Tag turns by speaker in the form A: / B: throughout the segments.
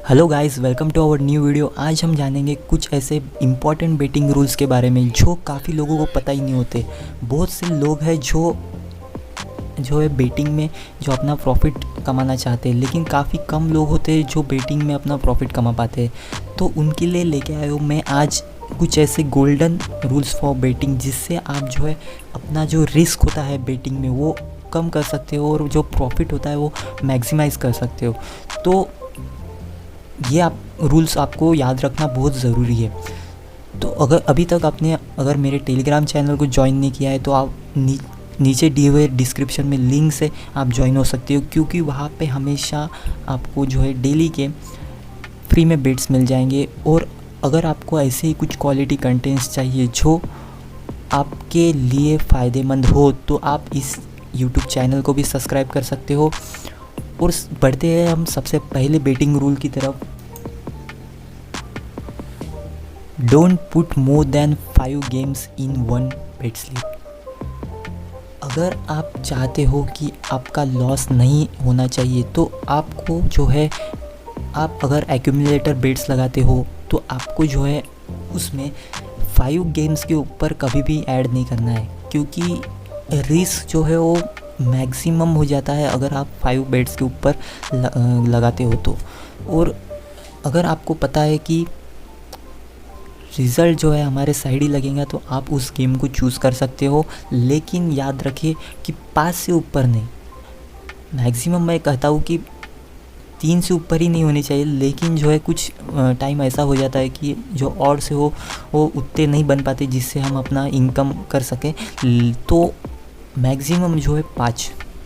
A: Hello guys, welcome to our new video. आज हम जानेंगे कुछ ऐसे इम्पॉर्टेंट बेटिंग रूल्स के बारे में जो काफ़ी लोगों को पता ही नहीं होते। बहुत से लोग हैं जो है बेटिंग में जो अपना प्रॉफिट कमाना चाहते हैं, लेकिन काफ़ी कम लोग होते हैं जो बेटिंग में अपना प्रॉफिट कमा पाते हैं। तो उनके लिए लेके आया हूँ मैं आज कुछ ऐसे गोल्डन रूल्स फॉर बेटिंग, जिससे आप जो है अपना जो रिस्क होता है बेटिंग में वो कम कर सकते हो और जो प्रॉफिट होता है वो मैक्सिमाइज़ कर सकते हो। तो ये आप रूल्स आपको याद रखना बहुत ज़रूरी है। तो अगर अभी तक आपने मेरे टेलीग्राम चैनल को ज्वाइन नहीं किया है तो आप नीचे दिए हुए डिस्क्रिप्शन में लिंक से आप ज्वाइन हो सकते हो, क्योंकि वहाँ पे हमेशा आपको जो है डेली के फ्री में बेट्स मिल जाएंगे। और अगर आपको ऐसे ही कुछ क्वालिटी कंटेंट्स चाहिए जो आपके लिए फ़ायदेमंद हो तो आप इस यूट्यूब चैनल को भी सब्सक्राइब कर सकते हो। और बढ़ते हैं हम सबसे पहले बेटिंग रूल की तरफ। Don't put more than 5 games in one bet slip. अगर आप चाहते हो कि आपका लॉस नहीं होना चाहिए तो आपको जो है, आप अगर एक्यूमुलेटर बेट्स लगाते हो तो आपको जो है उसमें 5 गेम्स के ऊपर कभी भी ऐड नहीं करना है, क्योंकि रिस्क जो है वो मैक्सिमम हो जाता है अगर आप 5 बेट्स के ऊपर लगाते हो तो। और अगर आपको पता है कि रिज़ल्ट जो है हमारे साइड ही लगेगा तो आप उस गेम को चूज़ कर सकते हो, लेकिन याद रखिए कि 5 से ऊपर नहीं। मैक्सिमम मैं कहता हूँ कि 3 से ऊपर ही नहीं होनी चाहिए, लेकिन जो है कुछ टाइम ऐसा हो जाता है कि जो और से हो वो उतने नहीं बन पाते जिससे हम अपना इनकम कर सकें। तो मैक्सिमम जो है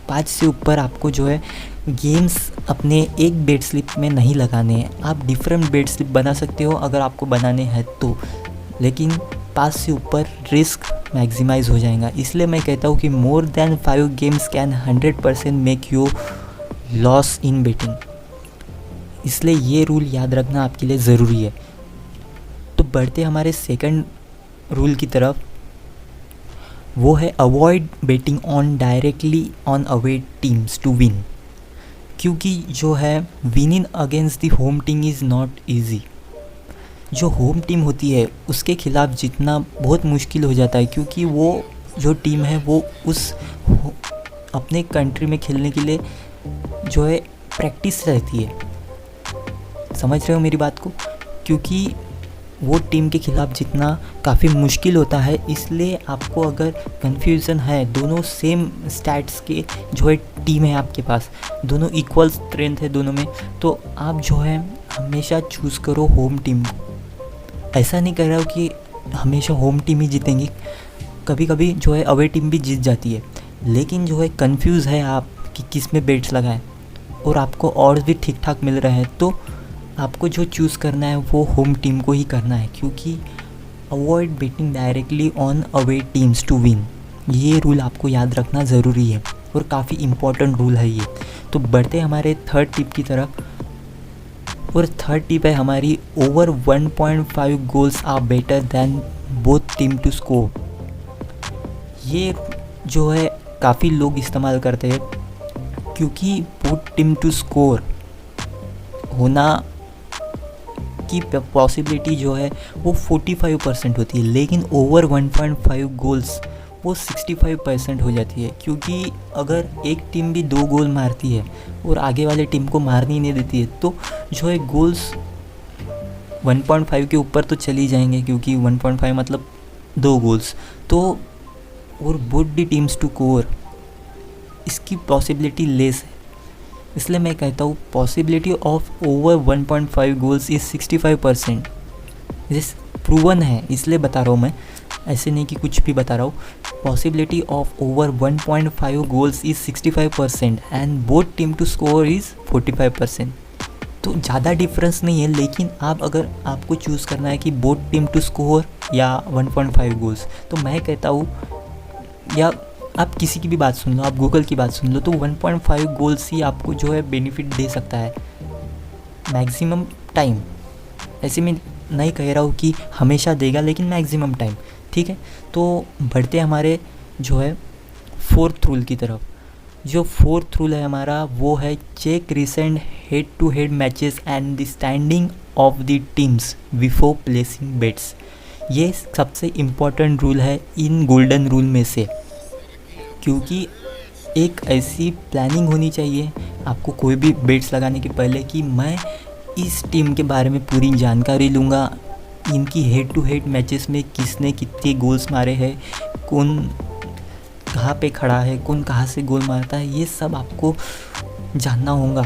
A: 5 से ऊपर आपको जो है गेम्स अपने एक बेट स्लिप में नहीं लगाने हैं। आप डिफरेंट बेट स्लिप बना सकते हो अगर आपको बनाने हैं तो, लेकिन 5 से ऊपर रिस्क मैक्सिमाइज़ हो जाएगा। इसलिए मैं कहता हूँ कि more than 5 games can 100% make you loss in betting. इसलिए ये रूल याद रखना आपके लिए ज़रूरी है। तो बढ़ते हमारे सेकंड रूल की तरफ। वो है avoid betting on directly on away teams to win, क्योंकि जो है winning against the home team is not easy. जो होम टीम होती है उसके खिलाफ जीतना बहुत मुश्किल हो जाता है, क्योंकि वो जो टीम है वो उस अपने कंट्री में खेलने के लिए जो है प्रैक्टिस रहती है। समझ रहे हो मेरी बात को? क्योंकि वो टीम के खिलाफ जीतना काफ़ी मुश्किल होता है। इसलिए आपको अगर कन्फ्यूज़न है, दोनों सेम स्टैट्स के जो है टीम है आपके पास, दोनों इक्वल स्ट्रेंथ है दोनों में, तो आप जो है हमेशा चूज़ करो होम टीम को। ऐसा नहीं कह रहा हूँ कि हमेशा होम टीम ही जीतेंगी, कभी कभी जो है अवे टीम भी जीत जाती है। लेकिन जो है कन्फ्यूज़ है आप कि किस में बेट्स लगाएं और आपको ऑड्स भी ठीक ठाक मिल रहे हैं, तो आपको जो चूज़ करना है वो होम टीम को ही करना है, क्योंकि avoid betting directly on away teams to win. ये रूल आपको याद रखना ज़रूरी है और काफ़ी इम्पॉर्टेंट रूल है ये। तो बढ़ते हमारे थर्ड टिप की तरफ। और थर्ड टिप है हमारी, over 1.5 goals are better than both team to score. ये जो है काफ़ी लोग इस्तेमाल करते हैं, क्योंकि बोथ टीम टू स्कोर होना की पॉसिबिलिटी जो है वो 45% होती है, लेकिन ओवर 1.5 गोल्स वो 65% हो जाती है। क्योंकि अगर एक टीम भी 2 गोल मारती है और आगे वाले टीम को मारनी नहीं देती है तो जो है गोल्स 1.5 के ऊपर तो चली जाएंगे, क्योंकि 1.5 मतलब 2 गोल्स तो। और both the teams to score इसकी पॉसिबिलिटी लेस है। इसलिए मैं कहता हूँ possibility of over 1.5 goals is 65%। This proven है, इसलिए बता रहा हूँ मैं, ऐसे नहीं कि कुछ भी बता रहा हूँ। Possibility of over 1.5 goals is 65% and both team to score is 45%। तो ज़्यादा डिफरेंस नहीं है, लेकिन अगर आपको चूज़ करना है कि बोथ टीम टू स्कोर या 1.5 गोल्स, तो मैं कहता हूँ, या आप किसी की भी बात सुन लो, आप गूगल की बात सुन लो, तो 1.5 गोल्स ही आपको जो है बेनिफिट दे सकता है मैक्सिमम टाइम। ऐसे में नहीं कह रहा हूँ कि हमेशा देगा, लेकिन मैक्सिमम टाइम, ठीक है। तो बढ़ते हमारे जो है फोर्थ रूल की तरफ। जो फोर्थ रूल है हमारा वो है check recent head to head matches and the standing of the teams before placing bets. ये सबसे इम्पॉर्टेंट रूल है इन गोल्डन रूल में से, क्योंकि एक ऐसी प्लानिंग होनी चाहिए आपको कोई भी बेट्स लगाने के पहले कि मैं इस टीम के बारे में पूरी जानकारी लूँगा, इनकी हेड टू हेड मैचेस में किसने कितने गोल्स मारे हैं, कौन कहाँ पे खड़ा है, कौन कहाँ से गोल मारता है, ये सब आपको जानना होगा।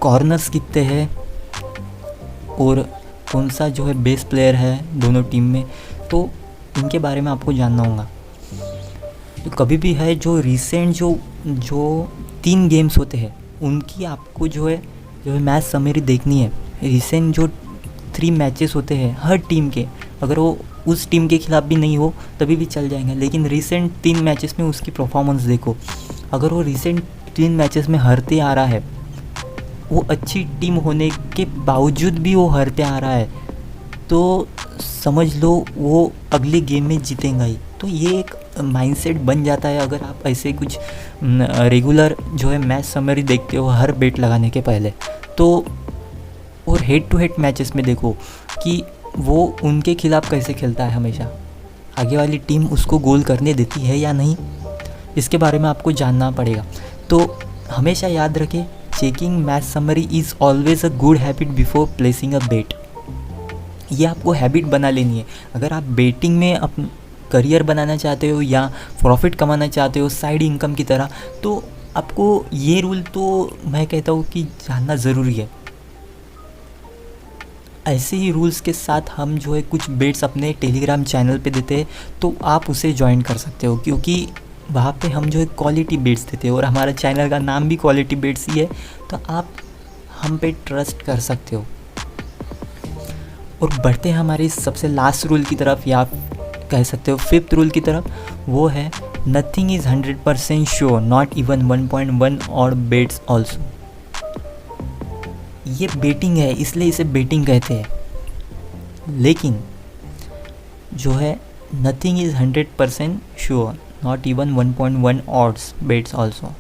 A: कॉर्नर्स कितने हैं और कौन सा जो है बेस्ट प्लेयर है दोनों टीम में, तो इनके बारे में आपको जानना होगा। तो कभी भी है जो रिसेंट जो 3 गेम्स होते हैं उनकी आपको जो है मैच समरी देखनी है। रिसेंट जो 3 मैचेस होते हैं हर टीम के, अगर वो उस टीम के खिलाफ भी नहीं हो तभी भी चल जाएंगे, लेकिन रिसेंट 3 मैचेस में उसकी परफॉर्मेंस देखो। अगर वो रिसेंट 3 मैचेस में हारते आ रहा है, वो अच्छी टीम होने के बावजूद भी वो हारते आ रहा है, तो समझ लो वो अगले गेम में जीतेगा ही। तो ये एक माइंडसेट बन जाता है अगर आप ऐसे कुछ रेगुलर जो है मैच समरी देखते हो हर बेट लगाने के पहले। तो और हेड टू हेड मैचेस में देखो कि वो उनके खिलाफ कैसे खेलता है, हमेशा आगे वाली टीम उसको गोल करने देती है या नहीं, इसके बारे में आपको जानना पड़ेगा। तो हमेशा याद रखें, checking match summary is always a good habit before placing a bet. ये आपको हैबिट बना लेनी है। अगर आप बेटिंग में अपना करियर बनाना चाहते हो या प्रॉफिट कमाना चाहते हो साइड इनकम की तरह, तो आपको ये रूल तो मैं कहता हूँ कि जानना ज़रूरी है। ऐसे ही रूल्स के साथ हम जो है कुछ बेट्स अपने टेलीग्राम चैनल पे देते हैं, तो आप उसे ज्वाइन कर सकते हो, क्योंकि वहाँ पे हम जो है क्वालिटी बेट्स देते हैं और हमारा चैनल का नाम भी क्वालिटी बेट्स ही है, तो आप हम पे ट्रस्ट कर सकते हो। और बढ़ते हैं हमारे सबसे लास्ट रूल की तरफ, या कह सकते हो 5th रूल की तरफ, वो है nothing is 100% sure, not even 1.1 और बेट्स ऑल्सो। ये बेटिंग है इसलिए इसे बेटिंग कहते हैं, लेकिन जो है nothing is 100% sure, not even 1.1 odds bets also.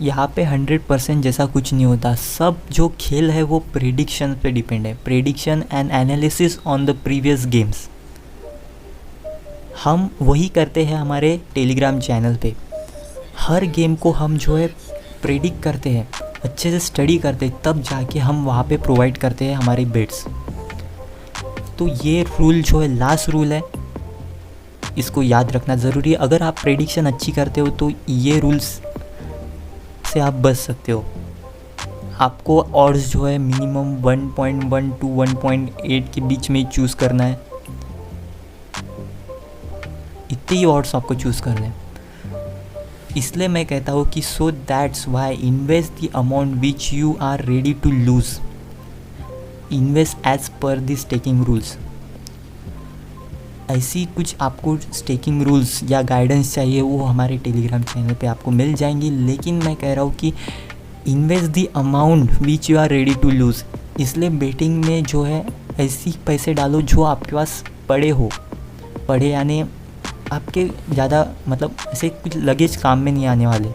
A: यहाँ पे 100% जैसा कुछ नहीं होता। सब जो खेल है वो प्रेडिक्शन पे डिपेंड है, prediction and analysis on the previous games. हम वही करते हैं हमारे टेलीग्राम चैनल पे। हर गेम को हम जो है प्रेडिक्ट करते हैं, अच्छे से स्टडी करते हैं, तब जाके हम वहाँ पे प्रोवाइड करते हैं हमारी बेट्स। तो ये रूल जो है लास्ट रूल है, इसको याद रखना ज़रूरी है। अगर आप प्रेडिक्शन अच्छी करते हो तो ये रूल्स से आप बच सकते हो। आपको ऑड्स जो है मिनिमम 1.1 टू 1.8 के बीच में चूज़ करना है, इतने ही ऑड्स आपको चूज़ करने हैं। इसलिए मैं कहता हूँ कि so that's why invest the amount which you are ready to lose, invest as per the staking rules. ऐसी कुछ आपको स्टेकिंग रूल्स या गाइडेंस चाहिए वो हमारे टेलीग्राम चैनल पे आपको मिल जाएंगी, लेकिन मैं कह रहा हूँ कि invest the amount which you are ready to lose. इसलिए बेटिंग में जो है ऐसी पैसे डालो जो आपके पास पड़े यानी आपके ज़्यादा मतलब ऐसे कुछ लगेज काम में नहीं आने वाले।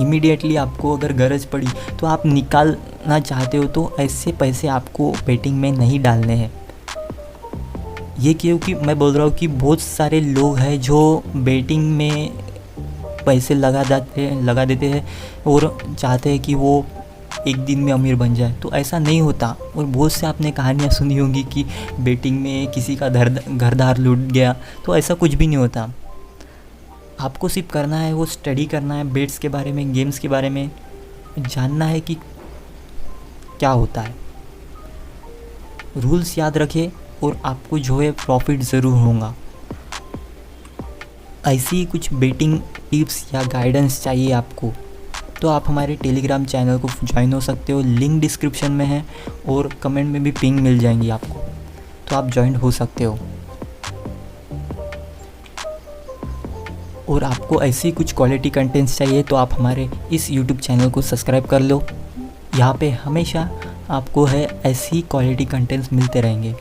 A: इमीडिएटली आपको अगर गरज पड़ी तो आप निकालना चाहते हो, तो ऐसे पैसे आपको बेटिंग में नहीं डालने हैं। ये क्योंकि मैं बोल रहा हूँ कि बहुत सारे लोग हैं जो बेटिंग में पैसे लगा देते हैं और चाहते हैं कि वो एक दिन में अमीर बन जाए, तो ऐसा नहीं होता। और बहुत से आपने कहानियाँ सुनी होंगी कि बेटिंग में किसी का घरदार लूट गया, तो ऐसा कुछ भी नहीं होता। आपको सिर्फ करना है वो स्टडी करना है, बेट्स के बारे में, गेम्स के बारे में जानना है कि क्या होता है। रूल्स याद रखें और आपको जो है प्रॉफिट ज़रूर होगा। ऐसी ही कुछ बेटिंग टिप्स या गाइडेंस चाहिए आपको, तो आप हमारे टेलीग्राम चैनल को ज्वाइन हो सकते हो, लिंक डिस्क्रिप्शन में है और कमेंट में भी पिंग मिल जाएंगी आपको, तो आप ज्वाइन हो सकते हो। और आपको ऐसी कुछ क्वालिटी कंटेंट्स चाहिए तो आप हमारे इस यूट्यूब चैनल को सब्सक्राइब कर लो। यहाँ पे हमेशा आपको है ऐसी क्वालिटी कंटेंट्स मिलते रहेंगे।